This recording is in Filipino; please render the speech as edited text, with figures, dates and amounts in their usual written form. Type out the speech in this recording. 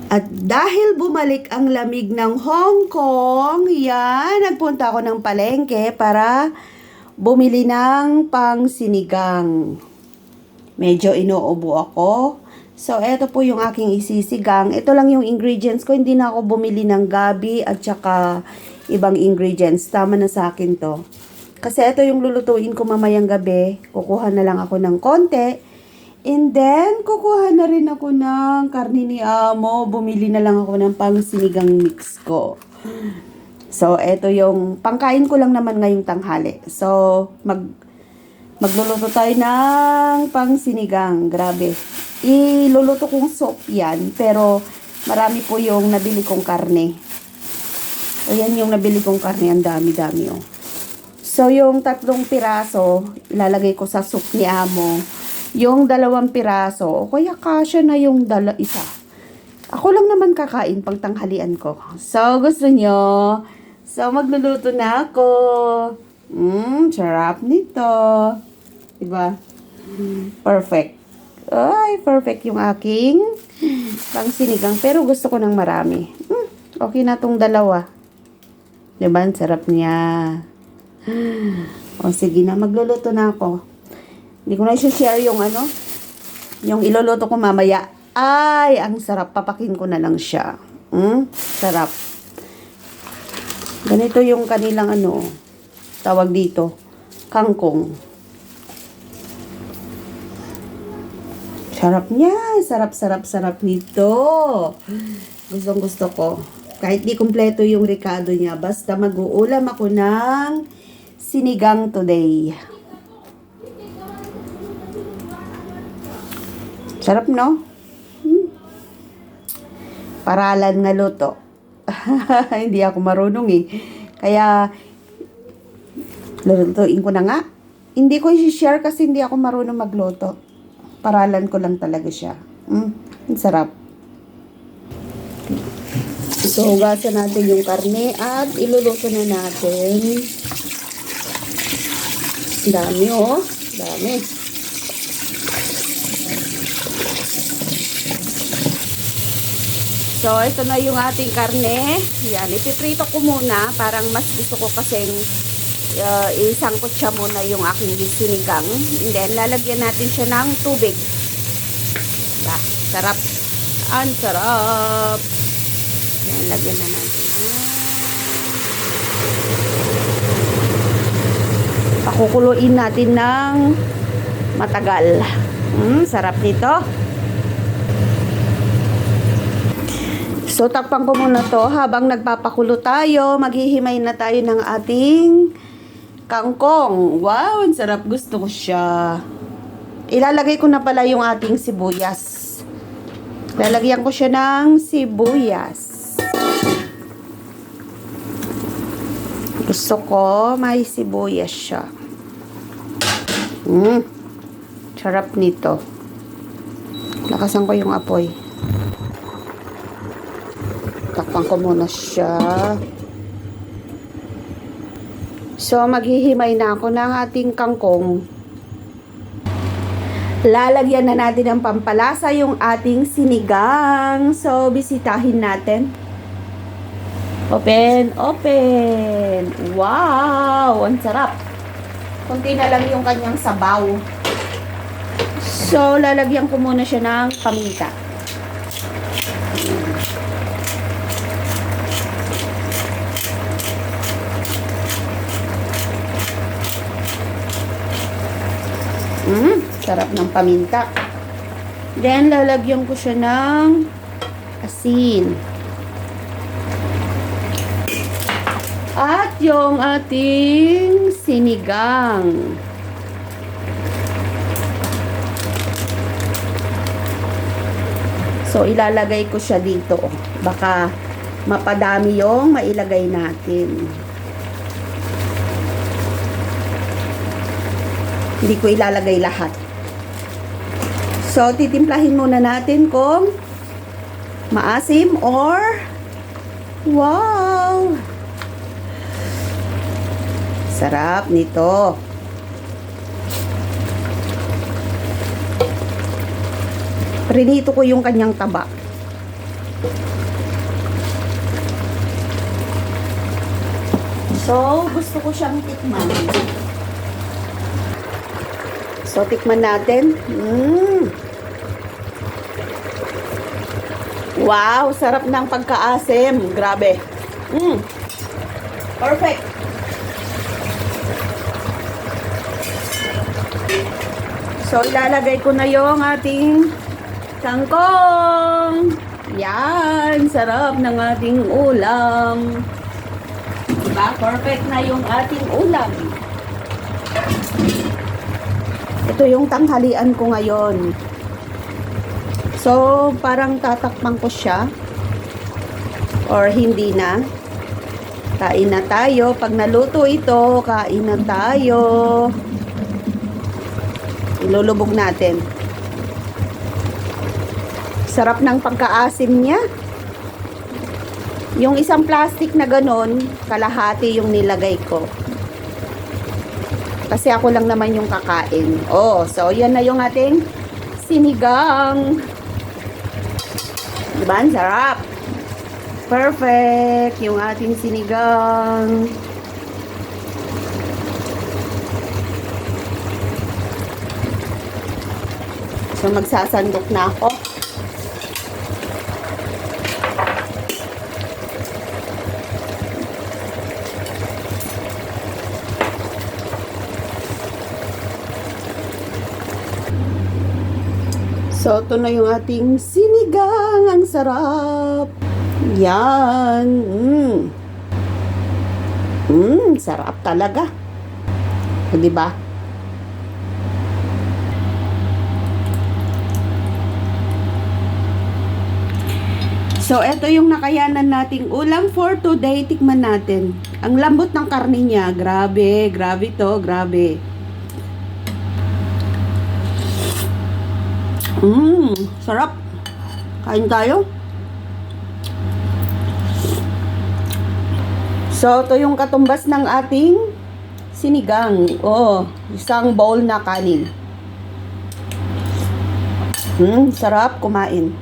At dahil bumalik ang lamig ng Hong Kong, yan, nagpunta ako ng palengke para bumili ng pangsinigang. Medyo inuubo ako. So, eto po yung aking isisigang. Ito lang yung ingredients ko. Hindi na ako bumili ng gabi at saka ibang ingredients. Tama na sa akin to. Kasi ito yung lulutuin ko mamayang gabi. Kukuha na lang ako ng konti. And then, kukuha na rin ako ng karne ni Amo. Bumili na lang ako ng pangsinigang mix ko. So, eto yung pangkain ko lang naman ngayong tanghali. So, magluluto tayo ng pangsinigang. Grabe. Iluluto kong soup yan. Pero, marami po yung nabili kong karne. Ayan yung nabili kong karne. Ang dami-dami oh. So, yung 3 piraso, ilalagay ko sa soup ni Amo. Yung 2 piraso, o kaya kasya na yung isa. Ako lang naman kakain pang tanghalian ko. So, gusto nyo? So, magluluto na ako. Sarap nito. Diba? Perfect. Ay, perfect yung aking pangsinigang. Pero gusto ko ng marami. Okay na tong 2. Diba? Sarap niya. O, sige na. Magluluto na ako. Hindi ko na i-share yung yung iluluto ko mamaya. Ay, ang sarap. Papakin ko na lang siya. Sarap. Ganito yung kanilang tawag dito, kangkong. Sarap niya. Sarap nito. Gustong gusto ko. Kahit di kumpleto yung ricado niya, basta mag-uulam ako ng sinigang today. Sarap, no? Paralan nga luto. Hindi ako marunong eh. Kaya, lulutuin ko na nga. Hindi ko i-share kasi hindi ako marunong magluto. Paralan ko lang talaga siya. Ang sarap. So, hugasan natin yung karne at iluluto na natin. Dami oh. Dami. So, ito na yung ating karne. Yan, ipiprito ko muna. Parang mas gusto ko kasing isangkot siya muna yung aking sinigang. And then, lalagyan natin siya ng tubig. Diba? Sarap. Ang sarap. Yan, lagyan na natin. Pakukuluin natin ng matagal. Sarap nito. So, takpan ko muna to. Habang nagpapakulo tayo, maghihimay na tayo ng ating kangkong. Wow, ang sarap. Gusto ko siya. Ilalagay ko na pala yung ating sibuyas. Lalagyan ko siya ng sibuyas. Gusto ko may sibuyas siya. Sarap nito. Lakasan ko yung apoy. Takpan ko muna siya. So, maghihimay na ako ng ating kangkong. Lalagyan na natin ng pampalasa yung ating sinigang. So, bisitahin natin. Open. Wow! Ang sarap. Kunti na lang yung kanyang sabaw. So, lalagyan ko muna siya ng paminta. Sarap ng paminta. Then, lalagyan ko siya ng asin. At yung ating sinigang. So, ilalagay ko siya dito. Baka mapadami yung mailagay natin. Hindi ko ilalagay lahat. So, titimplahin muna natin kung maasim or wow! Sarap nito. Prinito ko yung kanyang taba. So, gusto ko siyang tikman. So, tikman natin. Wow, sarap ng pagkaasim. Grabe. Perfect. So, ilalagay ko na yung ating kangkong. Yan, sarap ng ating ulam. Diba? Perfect na yung ating ulam. Ito yung tanghalian ko ngayon. So, parang tatakpan ko siya. Or hindi na. Kain na tayo. Pag naluto ito, kain na tayo. Ilulubog natin. Sarap ng pagkaasim niya. Yung isang plastic na ganon, kalahati yung nilagay ko. Kasi ako lang naman yung kakain. Oh, so yan na yung ating sinigang. Diba? Ang sarap. Perfect yung ating sinigang. So magsasandok na ako. So, ito na yung ating sinigang. Ang sarap. Yan. Sarap talaga. O, diba? So, ito yung nakayanan nating ulam for today. Tikman natin. Ang lambot ng karne niya. Grabe. Grabe to. Grabe. Sarap. Kain tayo. So, ito yung katumbas ng ating sinigang. Oh, isang bowl na kanin. Sarap kumain.